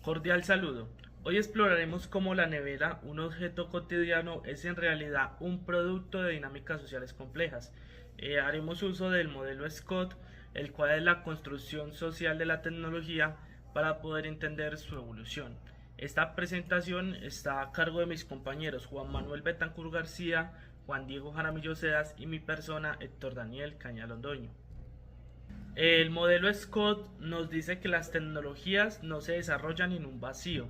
Cordial saludo. Hoy exploraremos cómo la nevera, un objeto cotidiano, es en realidad un producto de dinámicas sociales complejas. Haremos uso del modelo Scott, el cual es la construcción social de la tecnología para poder entender su evolución. Esta presentación está a cargo de mis compañeros Juan Manuel Betancur García, Juan Diego Jaramillo Sedas y mi persona Héctor Daniel Cañal Londoño. El modelo Scott nos dice que las tecnologías no se desarrollan en un vacío.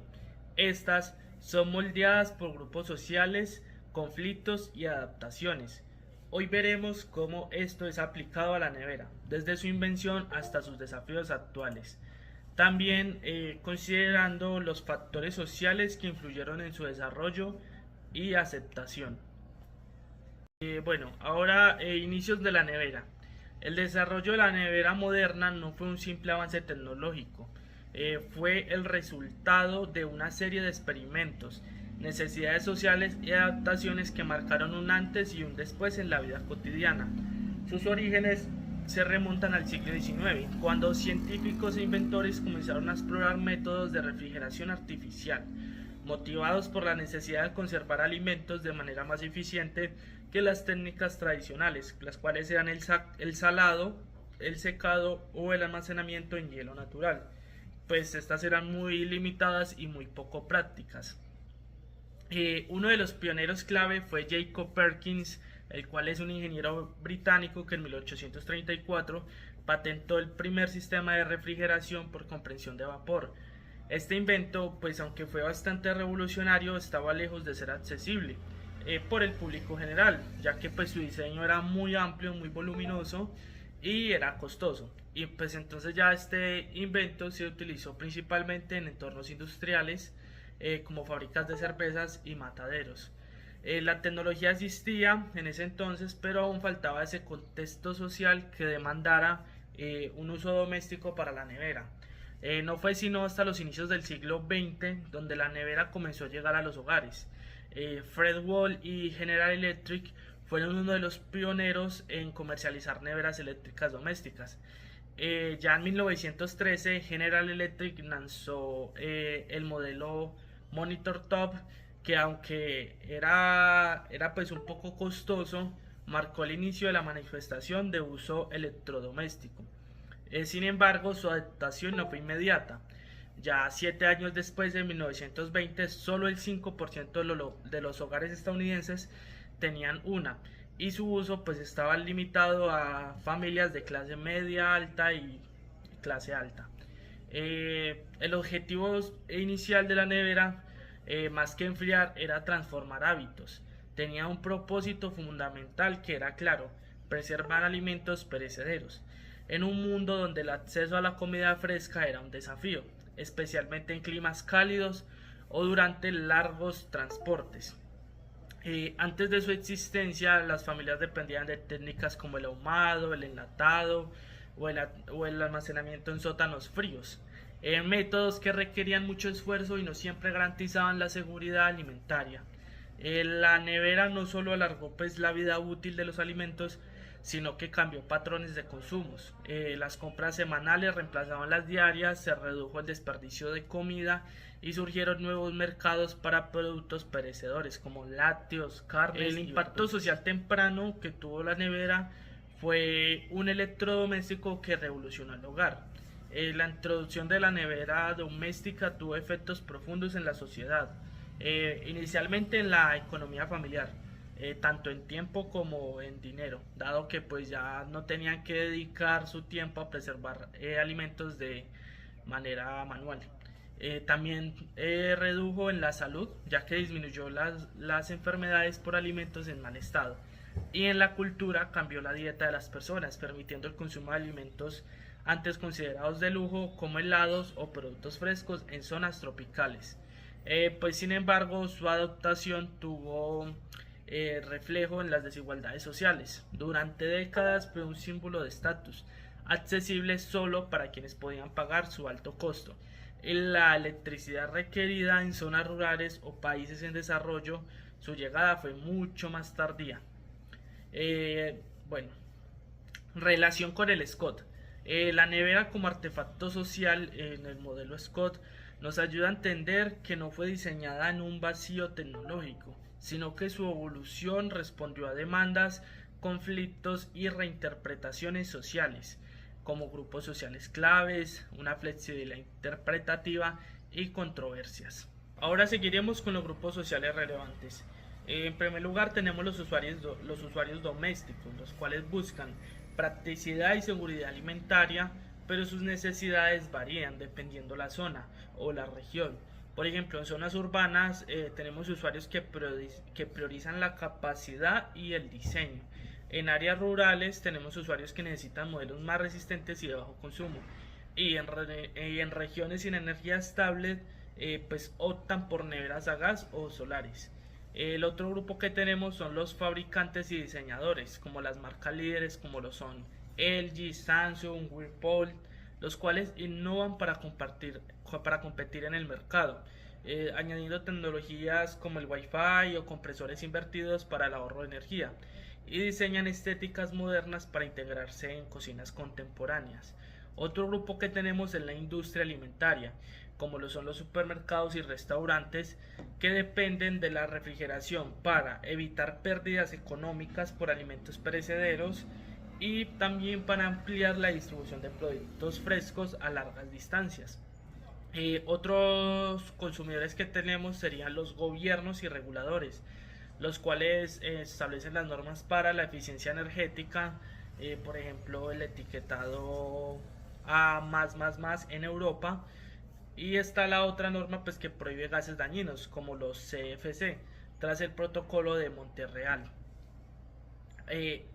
Estas son moldeadas por grupos sociales, conflictos y adaptaciones. Hoy veremos cómo esto es aplicado a la nevera, desde su invención hasta sus desafíos actuales. También considerando los factores sociales que influyeron en su desarrollo y aceptación. Ahora inicios de la nevera. El desarrollo de la nevera moderna no fue un simple avance tecnológico, fue el resultado de una serie de experimentos, necesidades sociales y adaptaciones que marcaron un antes y un después en la vida cotidiana. Sus orígenes se remontan al siglo XIX, cuando científicos e inventores comenzaron a explorar métodos de refrigeración artificial, motivados por la necesidad de conservar alimentos de manera más eficiente que las técnicas tradicionales, las cuales eran el salado, el secado o el almacenamiento en hielo natural, pues estas eran muy limitadas y muy poco prácticas. Uno de los pioneros clave fue Jacob Perkins, el cual es un ingeniero británico que en 1834 patentó el primer sistema de refrigeración por compresión de vapor. Este invento, pues aunque fue bastante revolucionario, estaba lejos de ser accesible por el público general, ya que pues su diseño era muy amplio, muy voluminoso y era costoso. Y pues entonces ya este invento se utilizó principalmente en entornos industriales, como fábricas de cervezas y mataderos. La tecnología existía en ese entonces, pero aún faltaba ese contexto social que demandara un uso doméstico para la nevera. No fue sino hasta los inicios del siglo XX donde la nevera comenzó a llegar a los hogares. Fred Wall y General Electric fueron uno de los pioneros en comercializar neveras eléctricas domésticas. Ya en 1913 General Electric lanzó el modelo Monitor Top, que aunque era pues un poco costoso, marcó el inicio de la manifestación de uso electrodoméstico. Sin embargo, su adaptación no fue inmediata. Ya 7 años después, de 1920, solo el 5% de los hogares estadounidenses tenían una, y su uso pues estaba limitado a familias de clase media alta y clase alta. El objetivo inicial de la nevera, más que enfriar, era transformar hábitos. Tenía un propósito fundamental que era claro: preservar alimentos perecederos, en un mundo donde el acceso a la comida fresca era un desafío, especialmente en climas cálidos o durante largos transportes. Antes de su existencia, las familias dependían de técnicas como el ahumado, el enlatado o el almacenamiento en sótanos fríos, métodos que requerían mucho esfuerzo y no siempre garantizaban la seguridad alimentaria. La nevera no solo alargó pues la vida útil de los alimentos, sino que cambió patrones de consumos. Las compras semanales reemplazaban las diarias, se redujo el desperdicio de comida y surgieron nuevos mercados para productos perecedores como lácteos, carnes. El impacto social temprano que tuvo la nevera fue un electrodoméstico que revolucionó el hogar. La introducción de la nevera doméstica tuvo efectos profundos en la sociedad, inicialmente en la economía familiar, tanto en tiempo como en dinero, dado que pues ya no tenían que dedicar su tiempo a preservar alimentos de manera manual. También redujo en la salud, ya que disminuyó las enfermedades por alimentos en mal estado. Y en la cultura cambió la dieta de las personas, permitiendo el consumo de alimentos antes considerados de lujo, como helados o productos frescos en zonas tropicales. Pues sin embargo, su adaptación tuvo reflejo en las desigualdades sociales. Durante décadas fue un símbolo de estatus, accesible solo para quienes podían pagar su alto costo. La electricidad requerida en zonas rurales o países en desarrollo, su llegada fue mucho más tardía. Eh, bueno, Relación con el Scott. La nevera como artefacto social en el modelo Scott Nos ayuda a entender que no fue diseñada en un vacío tecnológico, sino que su evolución respondió a demandas, conflictos y reinterpretaciones sociales, como grupos sociales claves, una flexibilidad interpretativa y controversias. Ahora seguiremos con los grupos sociales relevantes. En primer lugar tenemos los usuarios domésticos, los cuales buscan practicidad y seguridad alimentaria, pero sus necesidades varían dependiendo la zona o la región. Por ejemplo, en zonas urbanas tenemos usuarios que priorizan la capacidad y el diseño. En áreas rurales tenemos usuarios que necesitan modelos más resistentes y de bajo consumo. Y en regiones sin energía estable, pues optan por neveras a gas o solares. El otro grupo que tenemos son los fabricantes y diseñadores, como las marcas líderes como lo son LG, Samsung, Whirlpool, los cuales innovan para competir en el mercado, añadiendo tecnologías como el Wi-Fi o compresores invertidos para el ahorro de energía, y diseñan estéticas modernas para integrarse en cocinas contemporáneas. Otro grupo que tenemos es la industria alimentaria, como lo son los supermercados y restaurantes, que dependen de la refrigeración para evitar pérdidas económicas por alimentos perecederos y también para ampliar la distribución de productos frescos a largas distancias. Otros consumidores que tenemos serían los gobiernos y reguladores, los cuales establecen las normas para la eficiencia energética, por ejemplo el etiquetado A+++ en Europa. Y está la otra norma pues que prohíbe gases dañinos como los CFC tras el protocolo de Montreal.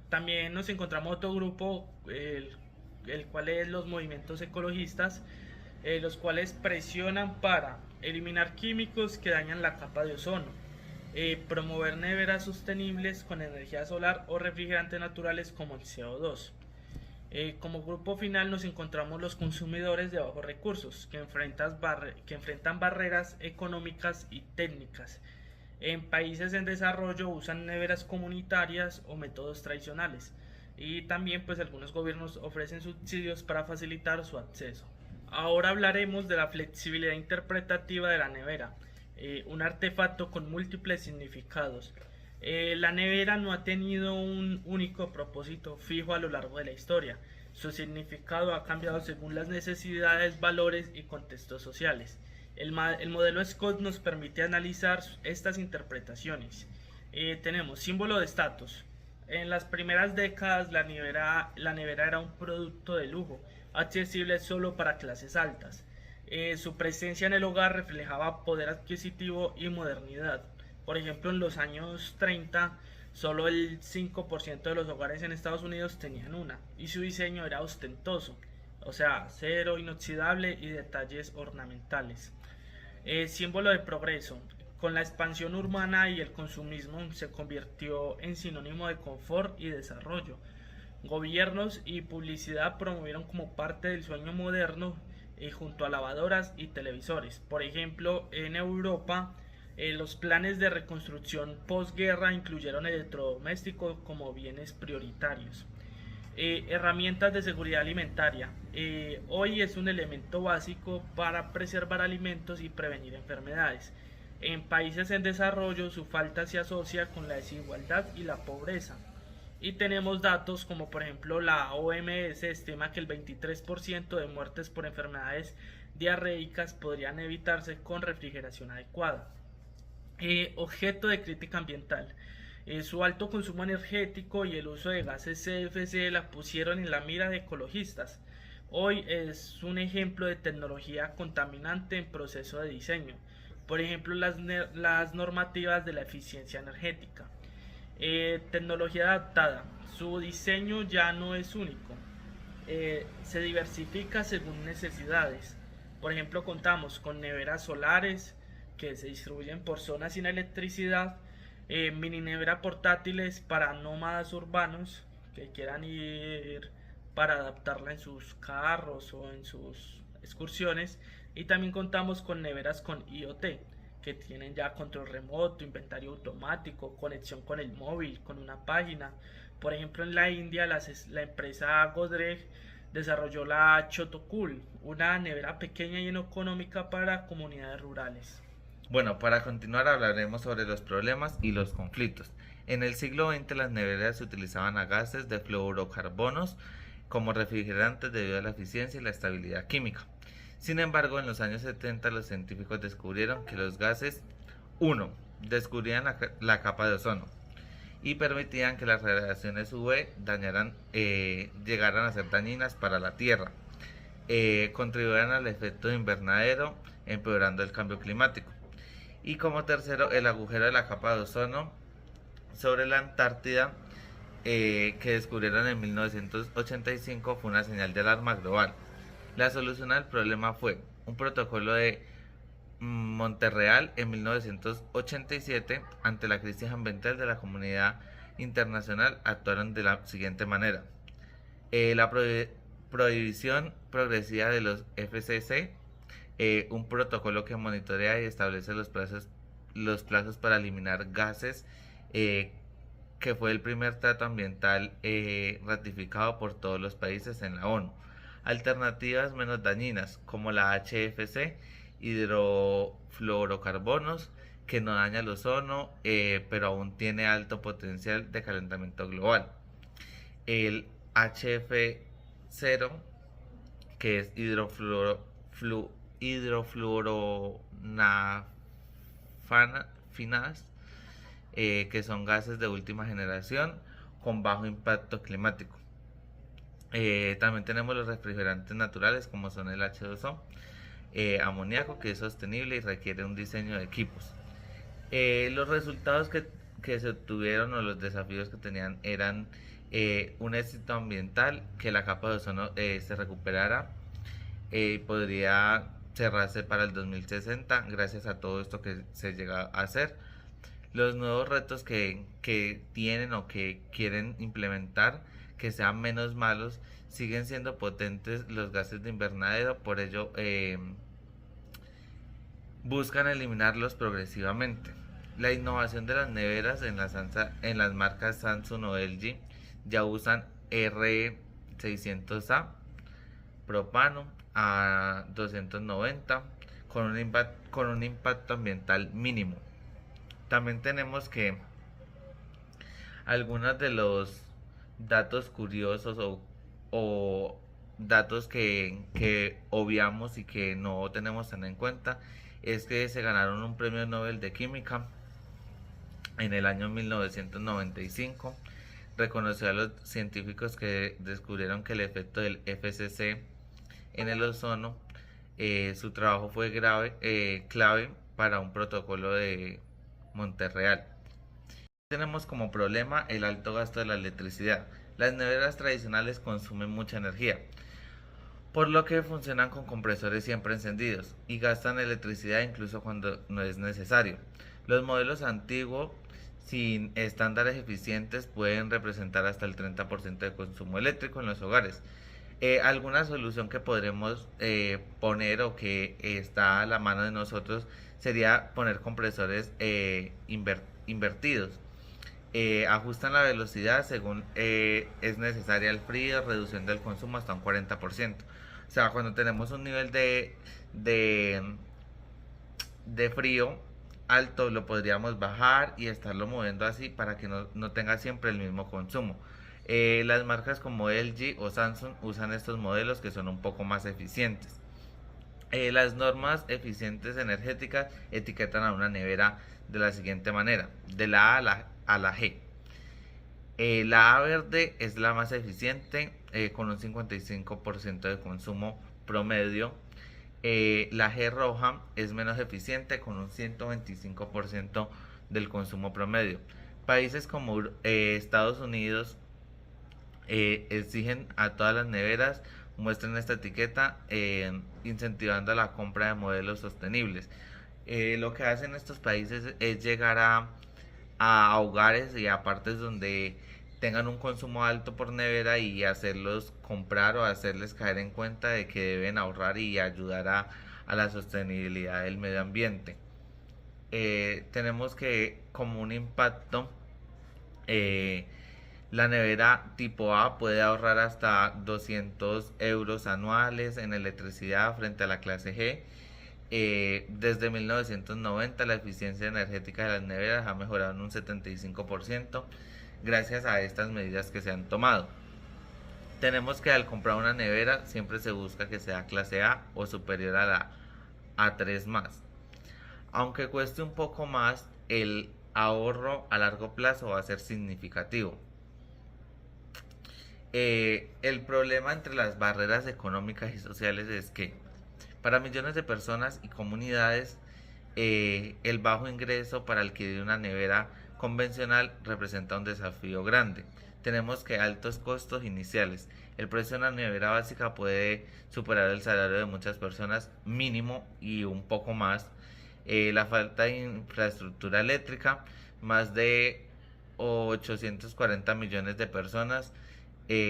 También nos encontramos otro grupo, el cual es los movimientos ecologistas, los cuales presionan para eliminar químicos que dañan la capa de ozono, promover neveras sostenibles con energía solar o refrigerantes naturales como el CO2. Como grupo final nos encontramos los consumidores de bajos recursos que enfrentan barreras económicas y técnicas. En países en desarrollo usan neveras comunitarias o métodos tradicionales, y también pues algunos gobiernos ofrecen subsidios para facilitar su acceso. Ahora hablaremos de la flexibilidad interpretativa de la nevera, un artefacto con múltiples significados. La nevera no ha tenido un único propósito fijo a lo largo de la historia. Su significado ha cambiado según las necesidades, valores y contextos sociales. El modelo Scott nos permite analizar estas interpretaciones. Tenemos símbolo de estatus. En las primeras décadas la nevera era un producto de lujo, accesible solo para clases altas. Su presencia en el hogar reflejaba poder adquisitivo y modernidad. Por ejemplo, en los años 30, solo el 5% de los hogares en Estados Unidos tenían una, y su diseño era ostentoso, o sea, acero inoxidable y detalles ornamentales. Símbolo de progreso. Con la expansión urbana y el consumismo se convirtió en sinónimo de confort y desarrollo. Gobiernos y publicidad promovieron como parte del sueño moderno, junto a lavadoras y televisores. Por ejemplo, en Europa, los planes de reconstrucción posguerra incluyeron electrodomésticos como bienes prioritarios. Herramientas de seguridad alimentaria. Hoy es un elemento básico para preservar alimentos y prevenir enfermedades. En países en desarrollo su falta se asocia con la desigualdad y la pobreza. Y tenemos datos como por ejemplo la OMS estima que el 23% de muertes por enfermedades diarreicas podrían evitarse con refrigeración adecuada. Objeto de crítica ambiental. Su alto consumo energético y el uso de gases CFC la pusieron en la mira de ecologistas. Hoy es un ejemplo de tecnología contaminante en proceso de diseño. Por ejemplo, las normativas de la eficiencia energética. Tecnología adaptada. Su diseño ya no es único. Se diversifica según necesidades. Por ejemplo, contamos con neveras solares que se distribuyen por zonas sin electricidad, mini nevera portátiles para nómadas urbanos que quieran ir para adaptarla en sus carros o en sus excursiones, y también contamos con neveras con IoT que tienen ya control remoto, inventario automático, conexión con el móvil, con una página. Por ejemplo, en la India la empresa Godrej desarrolló la Chotocul, una nevera pequeña y económica para comunidades rurales. Bueno, para continuar hablaremos sobre los problemas y los conflictos. En el siglo XX las neveras se utilizaban a gases de fluorocarbonos como refrigerantes debido a la eficiencia y la estabilidad química. Sin embargo, en los años 70 los científicos descubrieron que los gases, uno, descubrían la capa de ozono y permitían que las radiaciones UV llegaran a ser dañinas para la Tierra, contribuyeran al efecto de invernadero, empeorando el cambio climático. Y como tercero, el agujero de la capa de ozono sobre la Antártida, que descubrieron en 1985, fue una señal de alarma global. La solución al problema fue un protocolo de Montreal en 1987. Ante la crisis ambiental de la comunidad internacional actuaron de la siguiente manera. La prohibición progresiva de los FCC, un protocolo que monitorea y establece los plazos para eliminar gases, eh, que fue el primer trato ambiental ratificado por todos los países en la ONU. Alternativas menos dañinas como la HFC, hidrofluorocarbonos, que no daña el ozono, pero aún tiene alto potencial de calentamiento global. El HF0, que es hidrofluoronafinas, que son gases de última generación con bajo impacto climático. También tenemos los refrigerantes naturales como son el H2O, amoníaco, que es sostenible y requiere un diseño de equipos. Los resultados que se obtuvieron o los desafíos que tenían eran un éxito ambiental, que la capa de ozono se recuperara, podría cerrarse para el 2060 gracias a todo esto que se llega a hacer. Los nuevos retos que tienen o que quieren implementar, que sean menos malos, siguen siendo potentes los gases de invernadero, por ello buscan eliminarlos progresivamente. La innovación de las neveras en las marcas Samsung o LG ya usan R600A propano a 290 con un impacto ambiental mínimo. También tenemos que algunos de los datos curiosos o datos que obviamos y que no tenemos tan en cuenta es que se ganaron un premio Nobel de Química en el año 1995. Reconoció a los científicos que descubrieron que el efecto del FCC en el ozono, su trabajo fue clave para un protocolo de Montreal. Tenemos como problema el alto gasto de la electricidad. Las neveras tradicionales consumen mucha energía, por lo que funcionan con compresores siempre encendidos y gastan electricidad incluso cuando no es necesario. Los modelos antiguos sin estándares eficientes pueden representar hasta el 30% de consumo eléctrico en los hogares. Alguna solución que podremos poner o que está a la mano de nosotros sería poner compresores invertidos. Ajustan la velocidad según es necesaria el frío, reduciendo el consumo hasta un 40%. O sea, cuando tenemos un nivel de, de frío alto, lo podríamos bajar y estarlo moviendo así para que no tenga siempre el mismo consumo. Las marcas como LG o Samsung usan estos modelos que son un poco más eficientes. Las normas eficientes energéticas etiquetan a una nevera de la siguiente manera, de la A a la G. La A verde es la más eficiente, con un 55% de consumo promedio. La G roja es menos eficiente, con un 125% del consumo promedio. Países como Estados Unidos exigen a todas las neveras muestren esta etiqueta, incentivando la compra de modelos sostenibles. Lo que hacen estos países es llegar a hogares y a partes donde tengan un consumo alto por nevera y hacerlos comprar o hacerles caer en cuenta de que deben ahorrar y ayudar a la sostenibilidad del medio ambiente. Tenemos que como un impacto, eh, La nevera tipo A puede ahorrar hasta 200 euros anuales en electricidad frente a la clase G. Desde 1990 la eficiencia energética de las neveras ha mejorado en un 75% gracias a estas medidas que se han tomado. Tenemos que al comprar una nevera siempre se busca que sea clase A o superior a la A3 más. Aunque cueste un poco más, el ahorro a largo plazo va a ser significativo. El problema entre las barreras económicas y sociales es que para millones de personas y comunidades, el bajo ingreso para adquirir una nevera convencional representa un desafío grande. Tenemos que altos costos iniciales. El precio de una nevera básica puede superar el salario de muchas personas mínimo y un poco más. La falta de infraestructura eléctrica, más de 840 millones de personas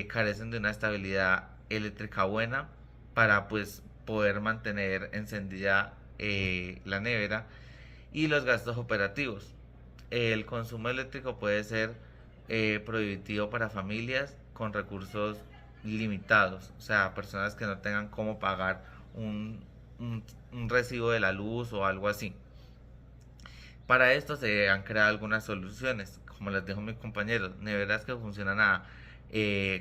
carecen de una estabilidad eléctrica buena para pues poder mantener encendida la nevera, y los gastos operativos. El consumo eléctrico puede ser prohibitivo para familias con recursos limitados, o sea, personas que no tengan cómo pagar un recibo de la luz o algo así. Para esto se han creado algunas soluciones, como les dijo mi compañero, neveras que funcionan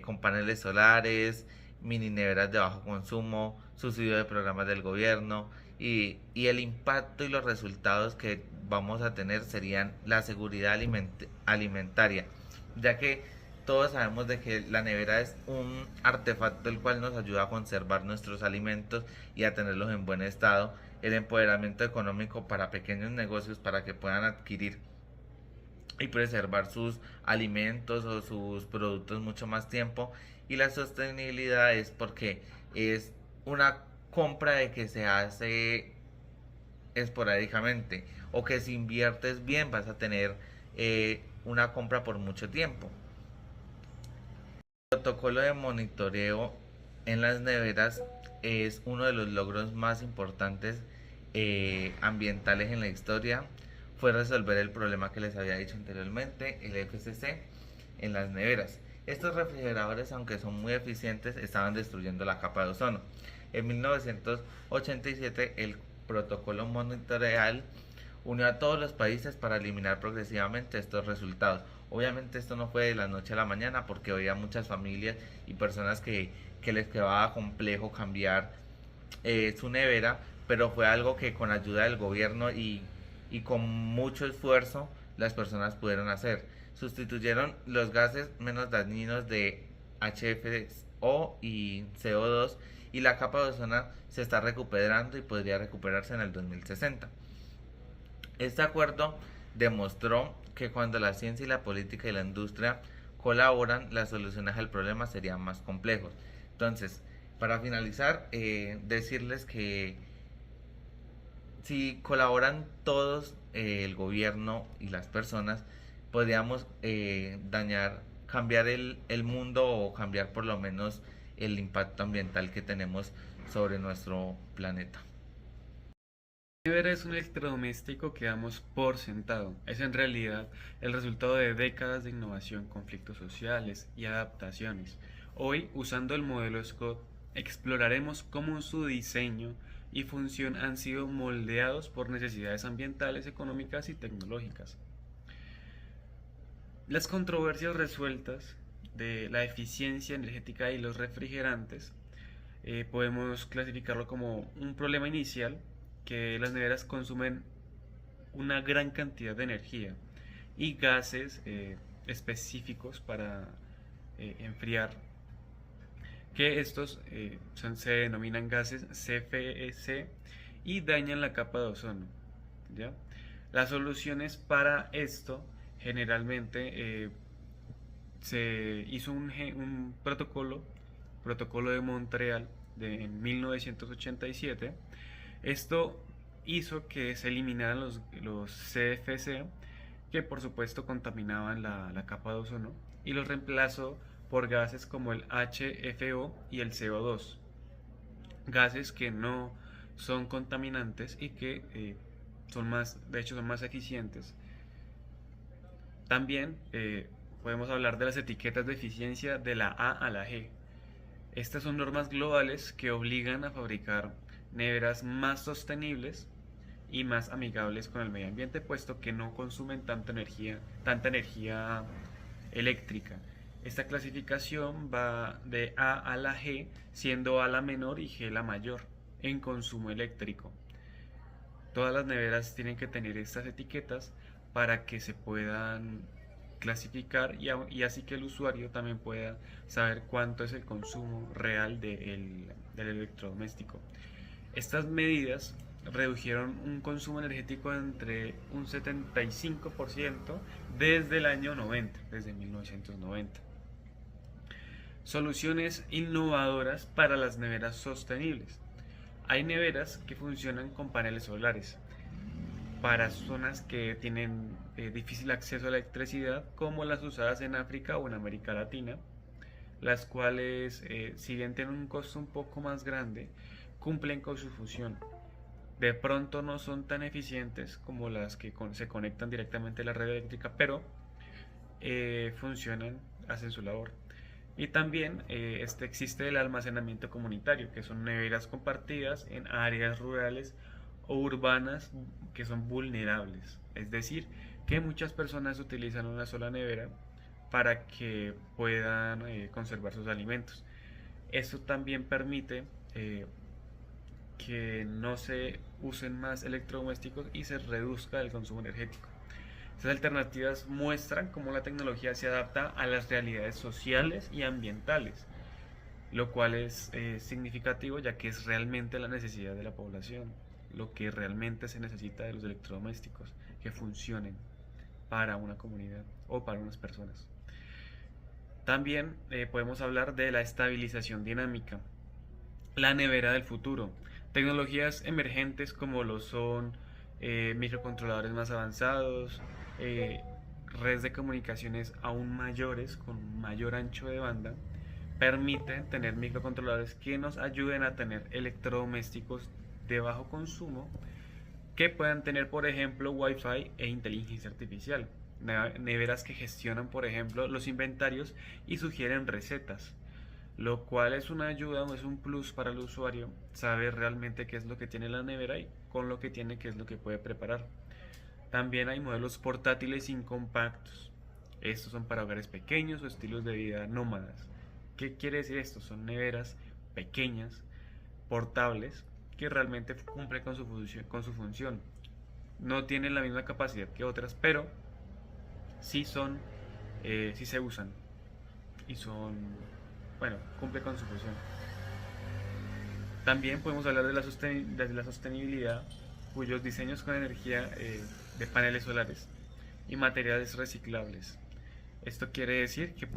con paneles solares, mini neveras de bajo consumo, subsidio de programas del gobierno, y el impacto y los resultados que vamos a tener serían la seguridad alimentaria, ya que todos sabemos de que la nevera es un artefacto el cual nos ayuda a conservar nuestros alimentos y a tenerlos en buen estado, el empoderamiento económico para pequeños negocios para que puedan adquirir y preservar sus alimentos o sus productos mucho más tiempo, y la sostenibilidad es porque es una compra de que se hace esporádicamente, o que si inviertes bien vas a tener una compra por mucho tiempo. El protocolo de monitoreo en las neveras es uno de los logros más importantes ambientales en la historia. Fue resolver el problema que les había dicho anteriormente, el FCC en las neveras. Estos refrigeradores, aunque son muy eficientes, estaban destruyendo la capa de ozono. En 1987 el protocolo monitoreal unió a todos los países para eliminar progresivamente estos resultados. Obviamente esto no fue de la noche a la mañana, porque había muchas familias y personas que les quedaba complejo cambiar su nevera, pero fue algo que con ayuda del gobierno y con mucho esfuerzo las personas pudieron hacer. Sustituyeron los gases menos dañinos de HFO y CO2, y la capa de ozono se está recuperando y podría recuperarse en el 2060. Este acuerdo demostró que cuando la ciencia y la política y la industria colaboran, las soluciones al problema serían más complejos. Entonces, para finalizar, decirles que si colaboran todos, el gobierno y las personas, podríamos cambiar el mundo, o cambiar por lo menos el impacto ambiental que tenemos sobre nuestro planeta. La nevera es un electrodoméstico que damos por sentado. Es en realidad el resultado de décadas de innovación, conflictos sociales y adaptaciones. Hoy, usando el modelo Scott, exploraremos cómo su diseño y función han sido moldeados por necesidades ambientales, económicas y tecnológicas. Las controversias resueltas de la eficiencia energética y los refrigerantes podemos clasificarlo como un problema inicial, que las neveras consumen una gran cantidad de energía y gases específicos para enfriar, que estos se denominan gases CFC y dañan la capa de ozono, ¿ya? Las soluciones para esto generalmente se hizo un protocolo de Montreal en 1987. Esto hizo que se eliminaran los CFC, que por supuesto contaminaban la capa de ozono, y los reemplazó por gases como el HFO y el CO2, gases que no son contaminantes y que de hecho son más eficientes. También podemos hablar de las etiquetas de eficiencia de la A a la G. Estas son normas globales que obligan a fabricar neveras más sostenibles y más amigables con el medio ambiente, puesto que no consumen tanta energía eléctrica. Esta clasificación va de A a la G, siendo A la menor y G la mayor en consumo eléctrico. Todas las neveras tienen que tener estas etiquetas para que se puedan clasificar y así que el usuario también pueda saber cuánto es el consumo real del electrodoméstico. Estas medidas redujeron un consumo energético entre un 75% desde el año 90, desde 1990. Soluciones innovadoras para las neveras sostenibles. Hay neveras que funcionan con paneles solares para zonas que tienen difícil acceso a la electricidad, como las usadas en África o en América Latina, las cuales, si bien tienen un costo un poco más grande, cumplen con su función. De pronto no son tan eficientes como las que se conectan directamente a la red eléctrica, pero funcionan, hacen su labor. Y también existe el almacenamiento comunitario, que son neveras compartidas en áreas rurales o urbanas que son vulnerables. Es decir, que muchas personas utilizan una sola nevera para que puedan conservar sus alimentos. Esto también permite que no se usen más electrodomésticos y se reduzca el consumo energético. Estas alternativas muestran cómo la tecnología se adapta a las realidades sociales y ambientales, lo cual es significativo, ya que es realmente la necesidad de la población, lo que realmente se necesita de los electrodomésticos, que funcionen para una comunidad o para unas personas. También podemos hablar de la estabilización dinámica, la nevera del futuro, tecnologías emergentes como lo son microcontroladores más avanzados, redes de comunicaciones aún mayores con mayor ancho de banda, permiten tener microcontroladores que nos ayuden a tener electrodomésticos de bajo consumo que puedan tener, por ejemplo, Wi-Fi e inteligencia artificial. Neveras que gestionan, por ejemplo, los inventarios y sugieren recetas, lo cual es una ayuda o es un plus para el usuario saber realmente qué es lo que tiene la nevera y con lo que tiene qué es lo que puede preparar. También hay modelos portátiles sin compactos. Estos son para hogares pequeños o estilos de vida nómadas. ¿Qué quiere decir esto? Son neveras pequeñas, portables, que realmente cumplen con su función. No tienen la misma capacidad que otras, pero sí se usan y cumple con su función. También podemos hablar de la sostenibilidad, cuyos diseños con energía de paneles solares y materiales reciclables. Esto quiere decir que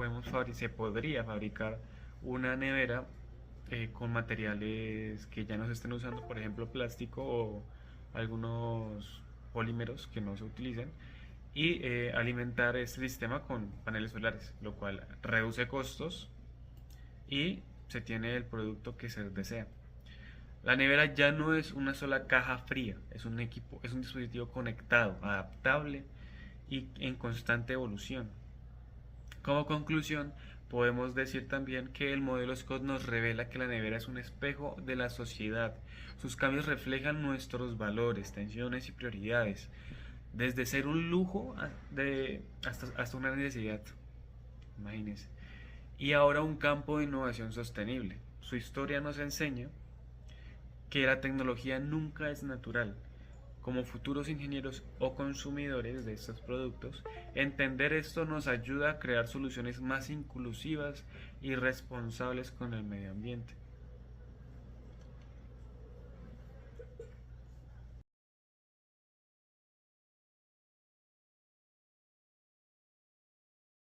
se podría fabricar una nevera con materiales que ya no se estén usando, por ejemplo plástico o algunos polímeros que no se utilizan, y alimentar este sistema con paneles solares, lo cual reduce costos y se tiene el producto que se desea. La nevera ya no es una sola caja fría, es un dispositivo conectado, adaptable y en constante evolución. Como conclusión, podemos decir también que el modelo Scott nos revela que la nevera es un espejo de la sociedad. Sus cambios reflejan nuestros valores, tensiones y prioridades, desde ser un lujo hasta una necesidad. Imagínense. Y ahora un campo de innovación sostenible. Su historia nos enseña que la tecnología nunca es natural. Como futuros ingenieros o consumidores de estos productos, entender esto nos ayuda a crear soluciones más inclusivas y responsables con el medio ambiente.